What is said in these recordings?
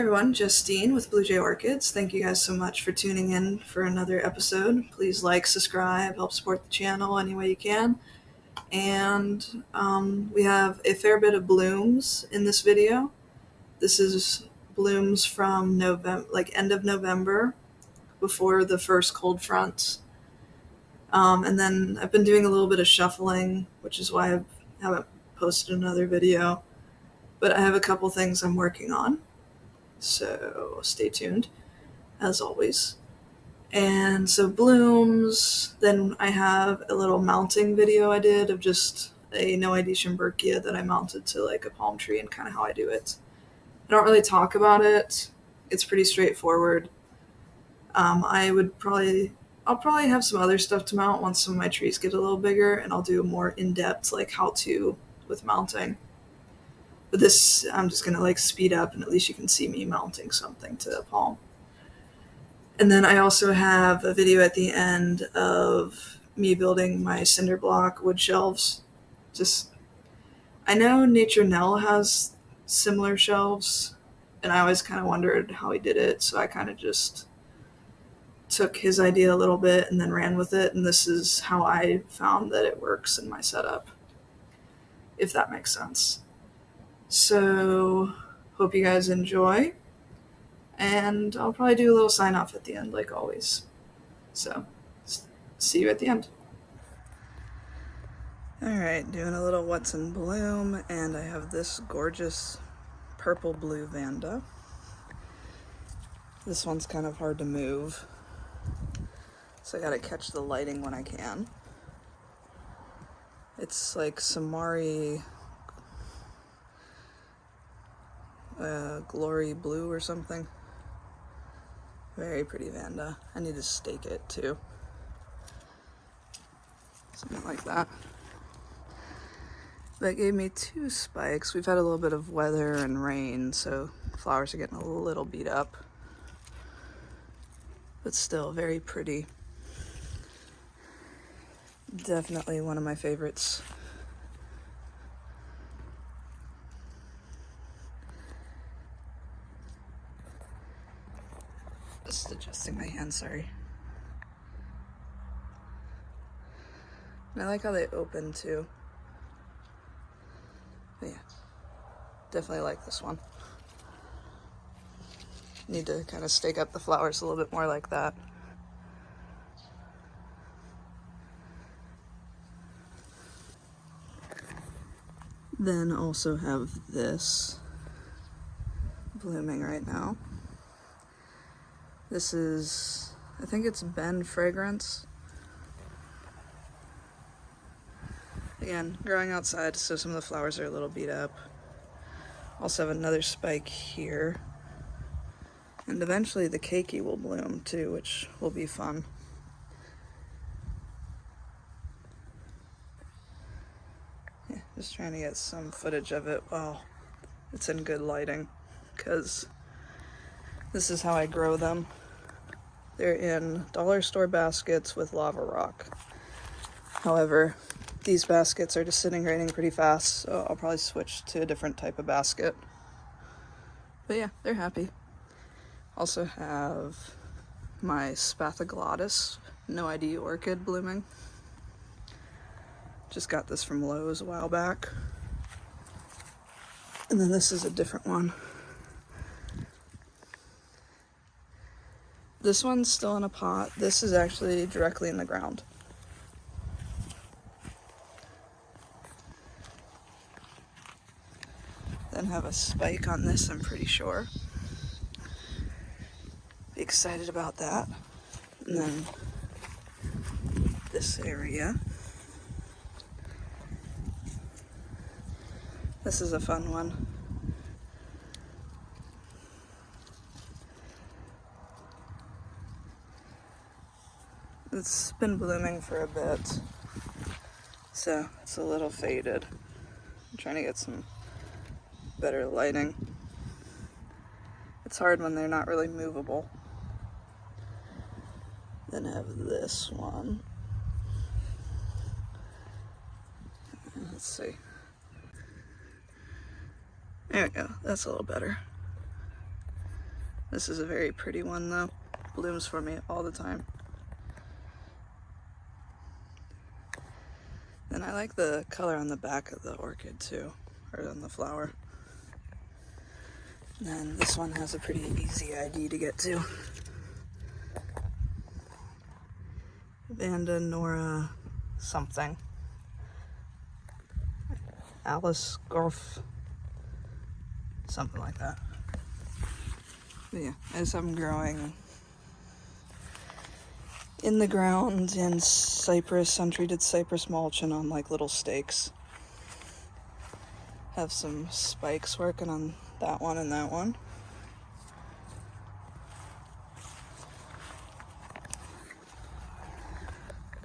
everyone, Justine with Blue Jay Orchids. Thank you guys so much for tuning in for another episode. Please like, subscribe, help support the channel any way you can. And we have a fair bit of blooms in this video. This is blooms from November, like end of November, before the first cold front. And then I've been doing a little bit of shuffling, which is why I haven't posted another video. But I have a couple things I'm working on. So stay tuned, as always. And so blooms, then I have a little mounting video I did of just a no ID Schimbergia that I mounted to like a palm tree and kind of how I do it. I don't really talk about it. It's pretty straightforward. I'll probably have some other stuff to mount once some of my trees get a little bigger, and I'll do a more in-depth like how-to with mounting. But this, I'm just going to like speed up, and at least you can see me mounting something to a palm. And then I also have a video at the end of me building my cinder block wood shelves. I know Nature Nell has similar shelves, and I always kind of wondered how he did it, so I kind of just took his idea a little bit and then ran with it, and this is how I found that it works in my setup, if that makes sense. So, hope you guys enjoy, and I'll probably do a little sign off at the end, like always. So, see you at the end. Alright, doing a little what's in bloom, and I have this gorgeous purple-blue Vanda. This one's kind of hard to move, so I gotta catch the lighting when I can. It's like Samari Glory Blue or something. Very pretty Vanda. I need to stake it too. Something like that. That gave me 2 spikes. We've had a little bit of weather and rain, so flowers are getting a little beat up. But still very pretty. Definitely one of my favorites. Just adjusting my hand, sorry. And I like how they open too. But yeah, definitely like this one. Need to kind of stake up the flowers a little bit more like that. Then also have this blooming right now. This is, I think it's Ben Fragrance. Again, growing outside, so some of the flowers are a little beat up. Also have another spike here. And eventually the keiki will bloom too, which will be fun. Yeah, just trying to get some footage of it while it's in good lighting, because this is how I grow them. They're in dollar store baskets with lava rock. However, these baskets are just disintegrating pretty fast, so I'll probably switch to a different type of basket. But yeah, they're happy. Also have my Spathoglottis no ID orchid blooming. Just got this from Lowe's a while back. And then this is a different one. This one's still in a pot. This is actually directly in the ground. Then have a spike on this, I'm pretty sure. Be excited about that. And then this area. This is a fun one. It's been blooming for a bit, so it's a little faded. I'm trying to get some better lighting. It's hard when they're not really movable. Then I have this one. Let's see. There we go, that's a little better. This is a very pretty one though. Blooms for me all the time. And I like the color on the back of the orchid too, or on the flower. And then this one has a pretty easy ID to get to. Vanda, Nora, something. Alice Gorf, something like that. But yeah, as I'm growing in the ground in cypress, untreated cypress mulch and on like little stakes. Have some spikes working on that one and that one.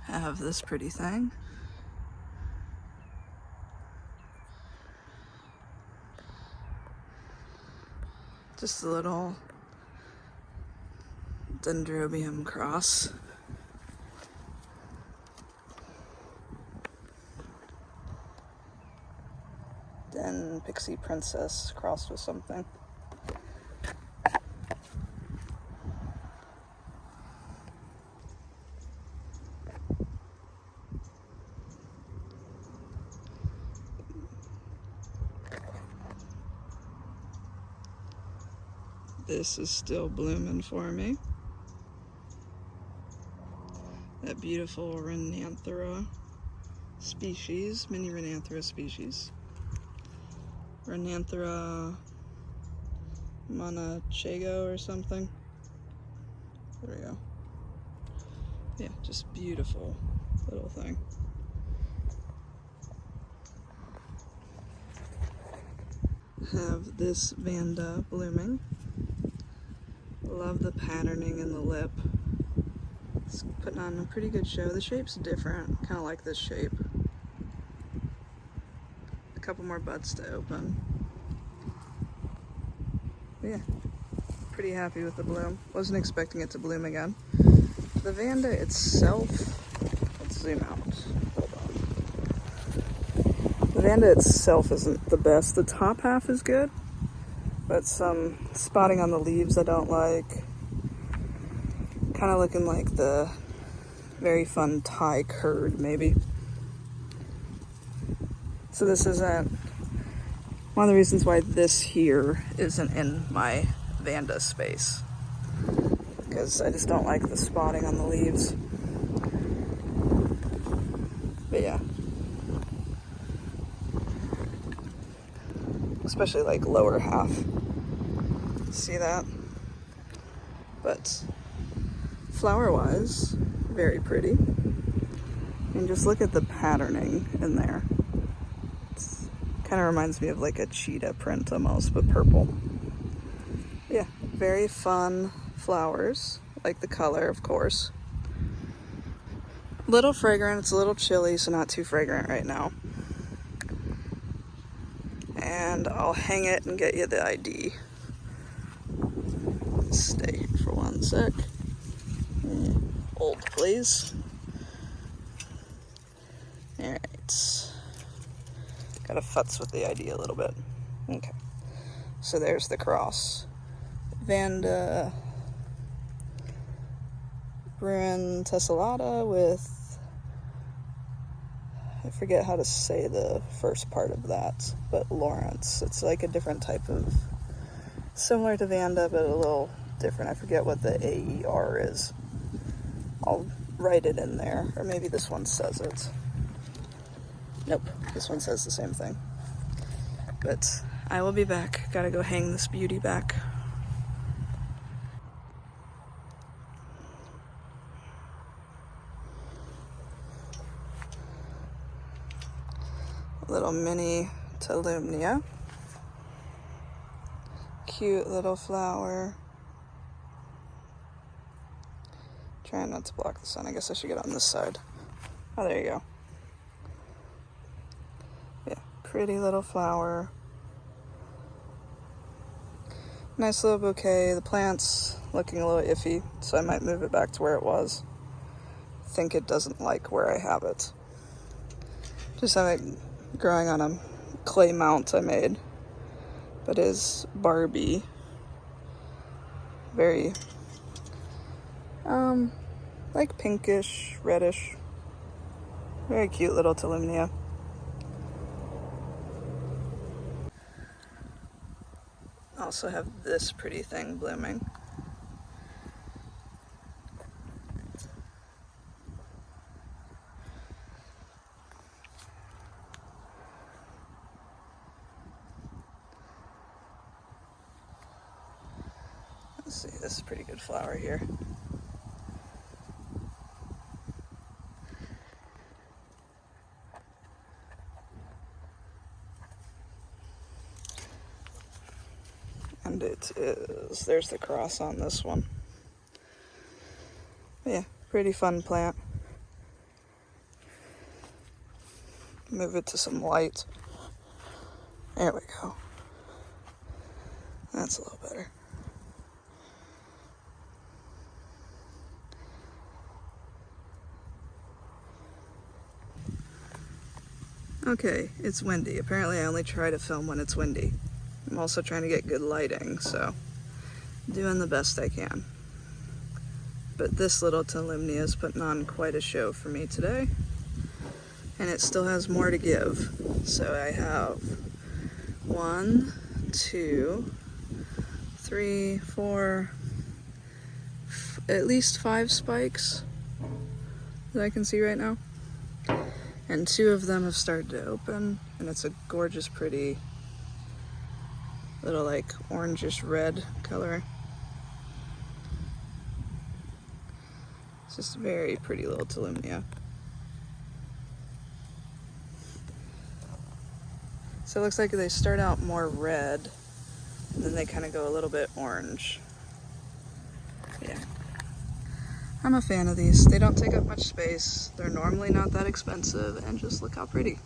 Have this pretty thing. Just a little Dendrobium cross. Then Pixie Princess crossed with something. This is still blooming for me. That beautiful Renanthera species, mini Renanthera species. Renanthera Manchego or something. There we go. Yeah, just beautiful little thing. Have this Vanda blooming. Love the patterning in the lip. It's putting on a pretty good show. The shape's different, kind of like this shape. A couple more buds to open. But yeah, pretty happy with the bloom. Wasn't expecting it to bloom again. The Vanda itself, let's zoom out. Hold on. The Vanda itself isn't the best. The top half is good, but some spotting on the leaves I don't like. Kind of looking like the very fun Thai curd, maybe. So this isn't one of the reasons why this here isn't in my Vanda space, because I just don't like the spotting on the leaves. But yeah, especially like lower half. See that? But flower wise, very pretty. And just look at the patterning in there. It's kind of reminds me of like a cheetah print almost, but purple. Yeah, very fun flowers. Like the color, of course. Little fragrant, it's a little chilly, so not too fragrant right now. And I'll hang it and get you the ID. Stay here for one sec. Hold, please. Alright. Gotta futz with the ID a little bit. Okay. So there's the cross. Vanda Bryn tessellata with, I forget how to say the first part of that, but Lawrence. It's like a different type of, similar to Vanda, but a little different. I forget what the AER is. I'll write it in there, or maybe this one says it. Nope, this one says the same thing. But I will be back. Gotta go hang this beauty back. Little mini Talumnia. Cute little flower. Trying not to block the sun. I guess I should get on this side. Oh, there you go. Yeah, pretty little flower. Nice little bouquet. The plant's looking a little iffy, so I might move it back to where it was. I think it doesn't like where I have it. Just have it growing on a clay mount I made. But is Barbie. very, like pinkish, reddish. Very cute little Tolumnia. Also have this pretty thing blooming. Let's see, this is a pretty good flower here. And it is, there's the cross on this one. Yeah, pretty fun plant. Move it to some light. There we go. That's a little better. Okay, it's windy. Apparently I only try to film when it's windy. I'm also trying to get good lighting, so doing the best I can. But this little Tolumnia is putting on quite a show for me today. And it still has more to give. So I have 1, 2, 3, 4, at least 5 spikes that I can see right now. And 2 of them have started to open, and it's a gorgeous, pretty little like orangish red color. It's just a very pretty little Tolumnia. So it looks like they start out more red, and then they kind of go a little bit orange. Yeah. I'm a fan of these. They don't take up much space. They're normally not that expensive, and just look how pretty.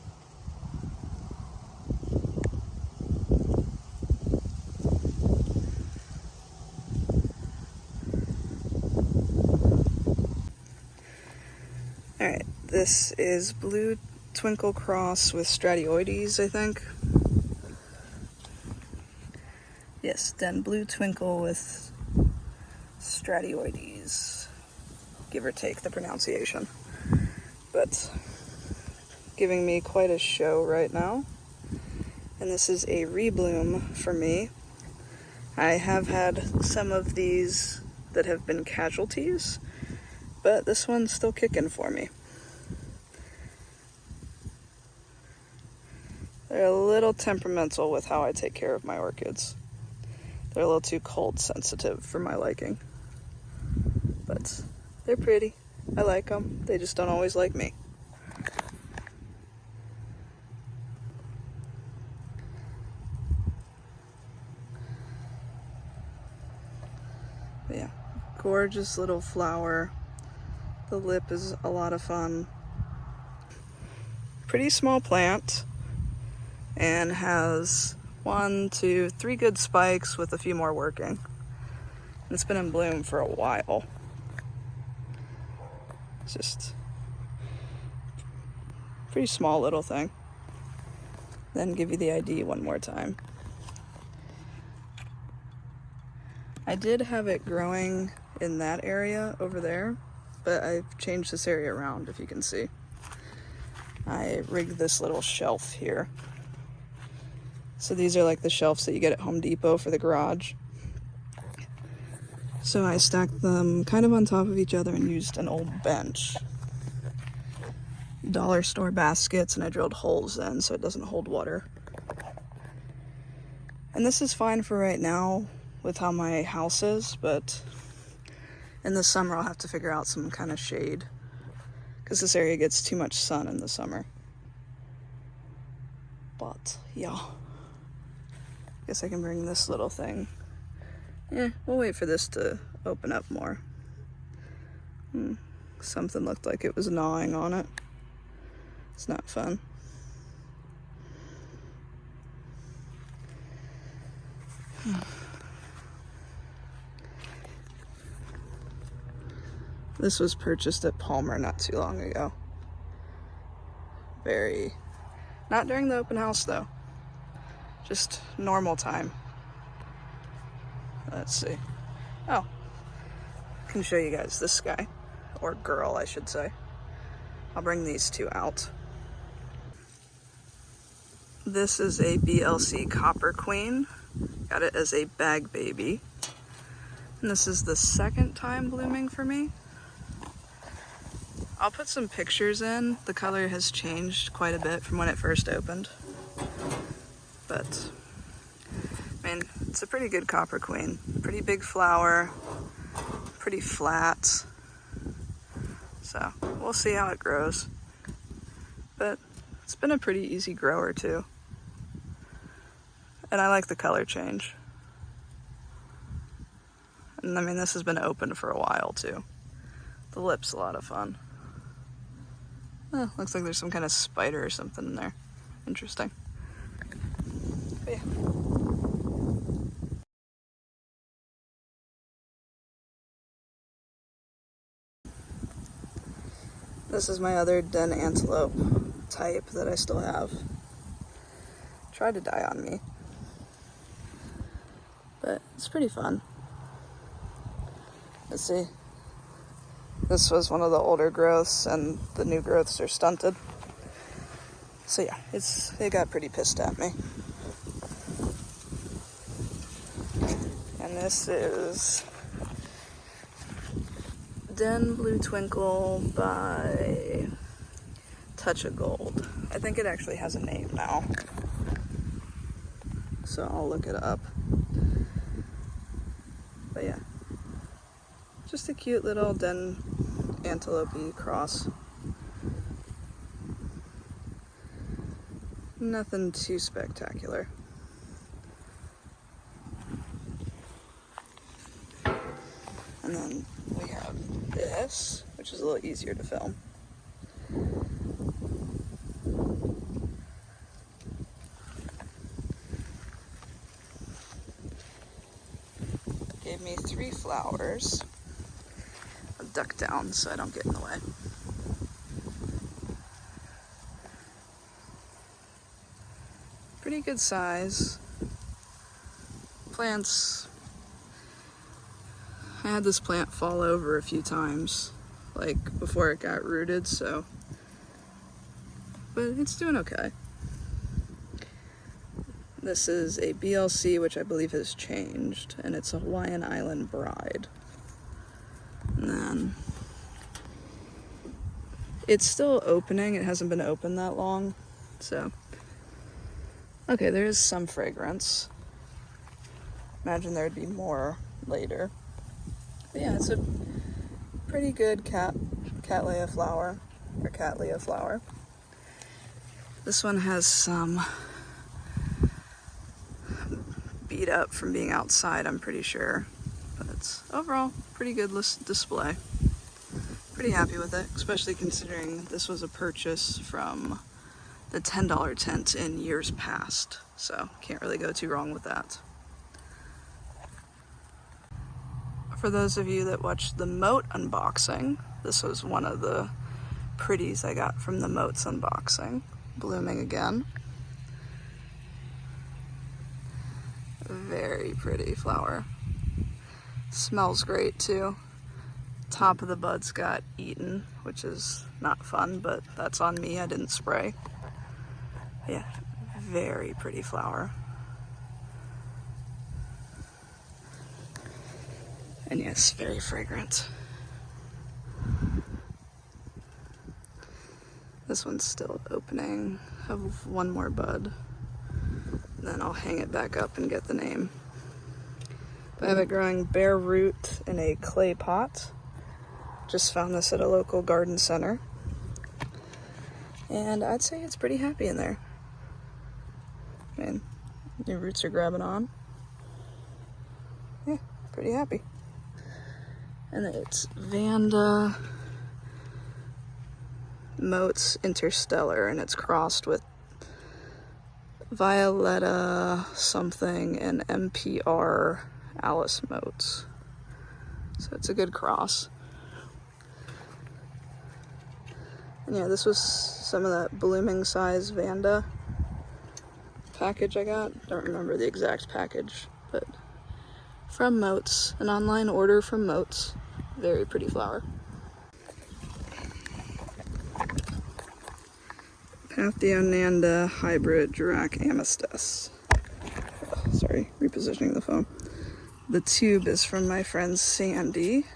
Alright, this is Blue Twinkle Cross with Stratioides, I think. Yes, then Blue Twinkle with Stratioides. Give or take the pronunciation. But giving me quite a show right now. And this is a rebloom for me. I have had some of these that have been casualties, but this one's still kicking for me. They're a little temperamental with how I take care of my orchids. They're a little too cold sensitive for my liking. But they're pretty. I like them. They just don't always like me. But yeah, gorgeous little flower. The lip is a lot of fun. Pretty small plant, and has 1, 2, 3 good spikes with a few more working. And it's been in bloom for a while. It's just a pretty small little thing. Then give you the ID one more time. I did have it growing in that area over there, but I've changed this area around, if you can see. I rigged this little shelf here. So these are like the shelves that you get at Home Depot for the garage. So I stacked them kind of on top of each other and used an old bench. Dollar store baskets, and I drilled holes in so it doesn't hold water. And this is fine for right now with how my house is, but in the summer I'll have to figure out some kind of shade, because this area gets too much sun in the summer. But yeah, guess I can bring this little thing. We'll wait for this to open up more. Something looked like it was gnawing on it. It's not fun. This was purchased at Palmer not too long ago. Not during the open house though. Just normal time. Let's see. Oh, I can show you guys this guy, or girl, I should say. I'll bring these two out. This is a BLC Copper Queen. Got it as a bag baby. And this is the second time blooming for me. I'll put some pictures in. The color has changed quite a bit from when it first opened. But, I mean, it's a pretty good Copper Queen. Pretty big flower, pretty flat. So, we'll see how it grows. But it's been a pretty easy grower too. And I like the color change. And I mean, this has been open for a while too. The lip's a lot of fun. Oh, looks like there's some kind of spider or something in there. Interesting. But yeah. This is my other den antelope type that I still have. Tried to die on me. But it's pretty fun. Let's see. This was one of the older growths, and the new growths are stunted. So yeah, it got pretty pissed at me. And this is Den Blue Twinkle by Touch of Gold. I think it actually has a name now, so I'll look it up. But yeah, just a cute little den antelope cross. Nothing too spectacular. And then we have this, which is a little easier to film. Gave me 3 flowers. I'll duck down so I don't get in the way. Pretty good size. Plants. I had this plant fall over a few times, like before it got rooted, so. But it's doing okay. This is a BLC, which I believe has changed, and it's a Hawaiian Island Bride. And then it's still opening. It hasn't been open that long, so. Okay, there is some fragrance. Imagine there'd be more later. But yeah, it's a pretty good Cattleya flower, or Cattleya flower. This one has some beat up from being outside, I'm pretty sure. But it's overall pretty good display. Pretty happy with it, especially considering this was a purchase from the $10 tent in years past. So can't really go too wrong with that. For those of you that watched the moat unboxing, this was one of the pretties I got from the moat's unboxing. Blooming again. Very pretty flower. Smells great too. Top of the buds got eaten, which is not fun, but that's on me, I didn't spray. Yeah, very pretty flower. And yes, very fragrant. This one's still opening. I have one more bud. Then I'll hang it back up and get the name. I have it growing bare root in a clay pot. Just found this at a local garden center. And I'd say it's pretty happy in there. I mean, your roots are grabbing on. Yeah, pretty happy. And then it's Vanda Moats Interstellar, and it's crossed with Violetta something and MPR Alice Moats. So it's a good cross. And yeah, this was some of that blooming size Vanda package I got. Don't remember the exact package, but from Moats, an online order from Moats. Very pretty flower. Nanda hybrid Dirac Amystis. Sorry, repositioning the phone. The tube is from my friend Sandy,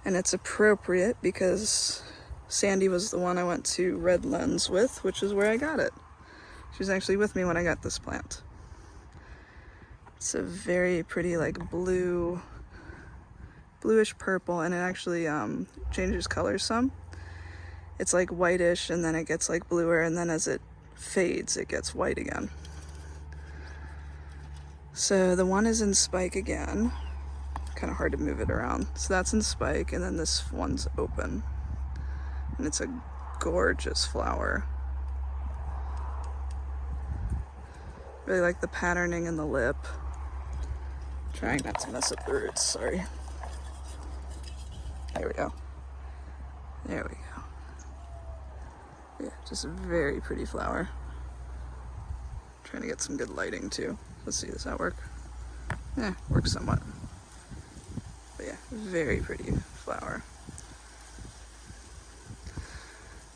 and it's appropriate because Sandy was the one I went to Red Lens with, which is where I got it. She was actually with me when I got this plant. It's a very pretty, like, bluish purple, and it actually changes colors some. It's like whitish, and then it gets like bluer, and then as it fades, it gets white again. So the one is in spike again. Kind of hard to move it around. So that's in spike, and then this one's open. And it's a gorgeous flower. Really like the patterning in the lip. Trying not to mess up the roots, sorry. There we go. There we go. Yeah, just a very pretty flower. Trying to get some good lighting too. Let's see, does that work? Yeah, works somewhat. But yeah, very pretty flower.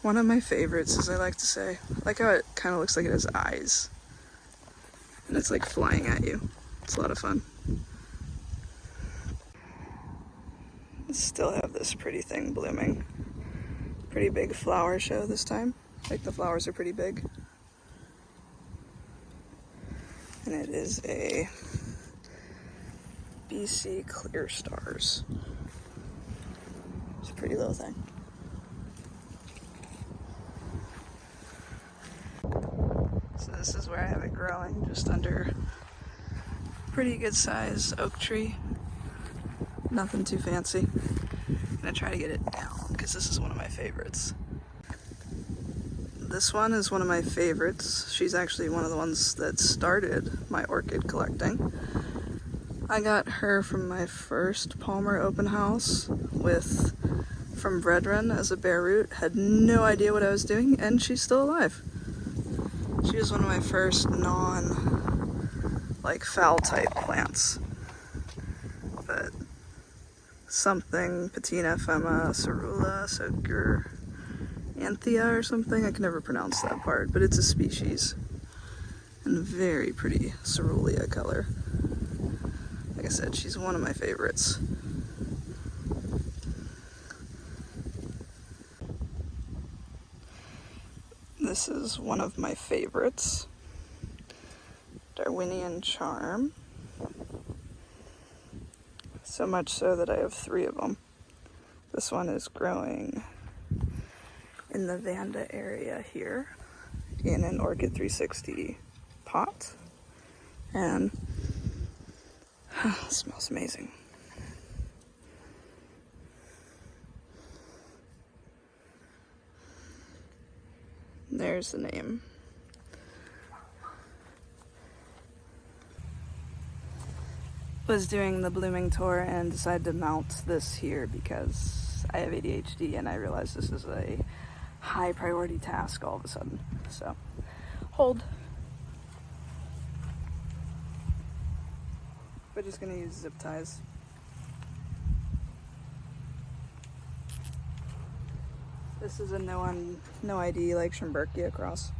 One of my favorites, as I like to say. I like how it kind of looks like it has eyes. And it's like flying at you. It's a lot of fun. Still have this pretty thing blooming. Pretty big flower show this time. Like the flowers are pretty big. And it is a BC Clear Stars. It's a pretty little thing. So this is where I have it growing, just under a pretty good size oak tree. Nothing too fancy. I'm gonna try to get it down because this is one of my favorites. This one is one of my favorites. She's actually one of the ones that started my orchid collecting. I got her from my first Palmer open house from Brethren as a bare root. Had no idea what I was doing, and she's still alive. She was one of my first foul type plants. But something patina femma cerula sogur anthea or something, I can never pronounce that part, but it's a species and very pretty cerulean color. Like I said, she's one of my favorites. This is one of my favorites, Darwinian Charm. So much so that I have 3 of them. This one is growing in the Vanda area here in an Orchid 360 pot. And it smells amazing. There's the name. Was doing the blooming tour and decided to mount this here because I have ADHD and I realized this is a high priority task all of a sudden. So, hold. We're just gonna use zip ties. This is a no ID like Schimbergia cross.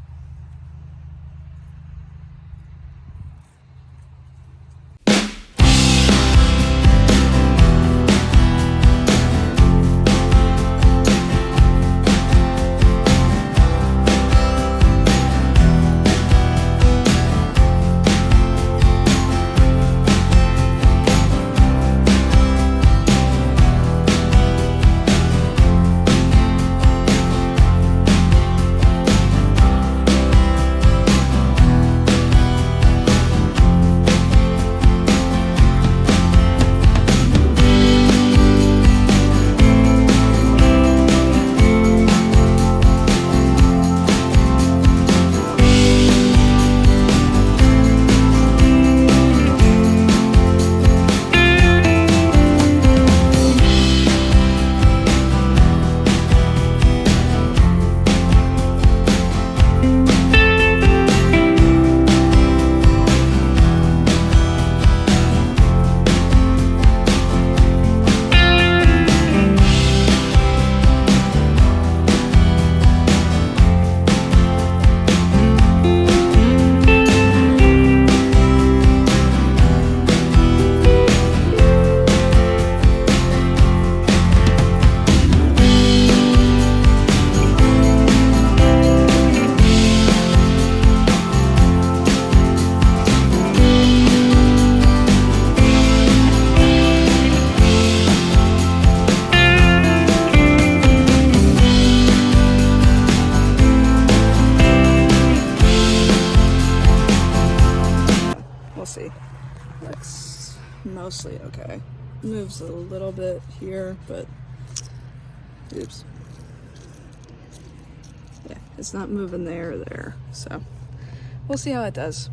we'll see. Looks mostly okay. Moves a little bit here, but oops. Yeah, it's not moving there or there, so we'll see how it does.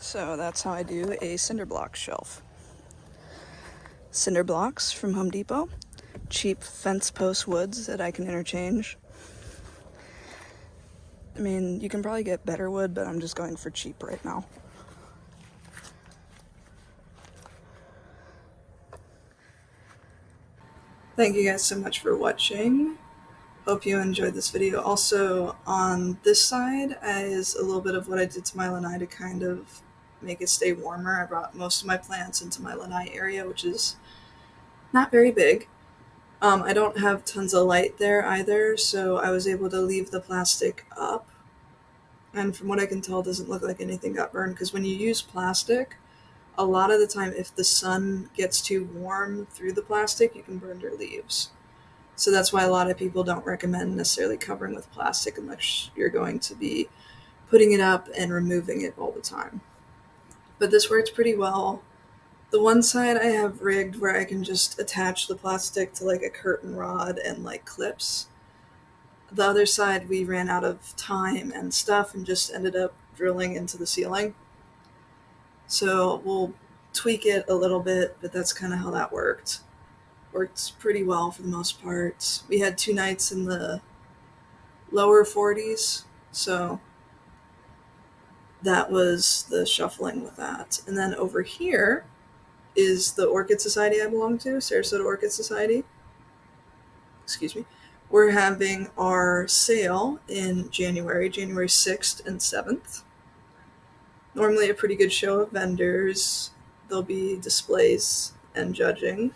So that's how I do a cinder block shelf. Cinder blocks from Home Depot, cheap fence post woods that I can interchange. I mean, you can probably get better wood, but I'm just going for cheap right now. Thank you guys so much for watching. Hope you enjoyed this video. Also, on this side is a little bit of what I did to my lanai to kind of make it stay warmer. I brought most of my plants into my lanai area, which is not very big. I don't have tons of light there either, so I was able to leave the plastic up. And from what I can tell, it doesn't look like anything got burned, because when you use plastic, a lot of the time, if the sun gets too warm through the plastic, you can burn your leaves. So that's why a lot of people don't recommend necessarily covering with plastic unless you're going to be putting it up and removing it all the time. But this works pretty well. The one side I have rigged where I can just attach the plastic to like a curtain rod and like clips. The other side we ran out of time and stuff and just ended up drilling into the ceiling. So we'll tweak it a little bit, but that's kind of how that worked. Worked pretty well for the most part. We had 2 nights in the lower 40s, so that was the shuffling with that. And then over here is the Orchid Society I belong to, Sarasota Orchid Society. Excuse me. We're having our sale in January 6th and 7th. normally a pretty good show of vendors. There'll be displays and judging.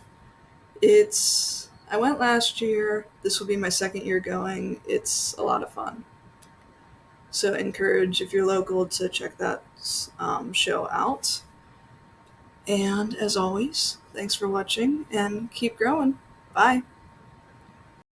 I went last year. This will be my second year going. It's a lot of fun. So encourage, if you're local, to check that show out. And as always, thanks for watching and keep growing. Bye.